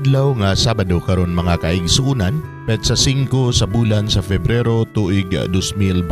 adlaw nga Sabado karon mga kaigsuunan, petsa 5 sa bulan sa Febrero tuig 2022.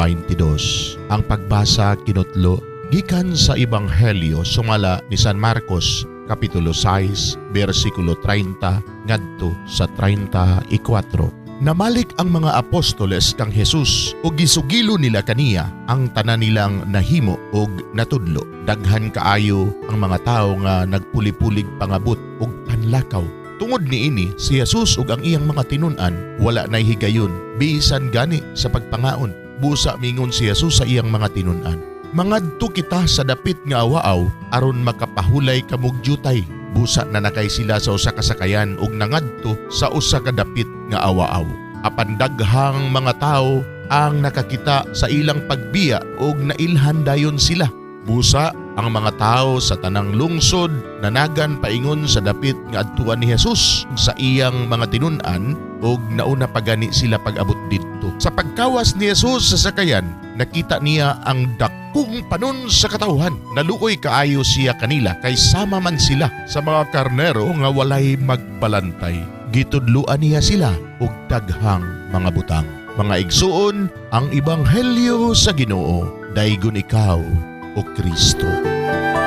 Ang pagbasa kinutlo gikan sa Ebanghelyo sumala ni San Marcos kapitulo 6 bersikulo 30 ngadto sa 34. Namalik ang mga apostoles kang Jesus ug gisugilo nila kaniya ang tanan nilang nahimo ug natudlo. Daghan kaayo ang mga tawo nga nagpulipulig pangabot ug panlakaw. Tungod niini si Jesus ug ang iyang mga tinun-an wala nay higayon bisan gani sa pagpangaon. Busa mingon si Jesus sa iyang mga tinun-an, "Mangadto kita sa dapit nga awaaw aron makapahulay kamog jutay." Busa na nakay sila sa usa ka sakayan ug nangadto sa usa ka dapit nga awaaw. Apan daghang mga tawo ang nakakita sa ilang pagbiya ug nailhan dayon sila. Busa ang mga tawo sa tanang lungsod nanagan paingon sa dapit nga adtuan ni Jesus sa iyang mga tinun-an ug nauna pa gani sila pag-abot didto. Sa pagkawas ni Jesus sa sakayan, nakita niya ang dakong panon sa katawhan. Naluoy kaayo siya kanila kay sama man sila sa mga karnero nga walay magbalantay. Gitudluan niya sila og daghang mga butang. Mga igsuon, ang Ebanghelyo sa Ginoo, daygon ikaw o Kristo.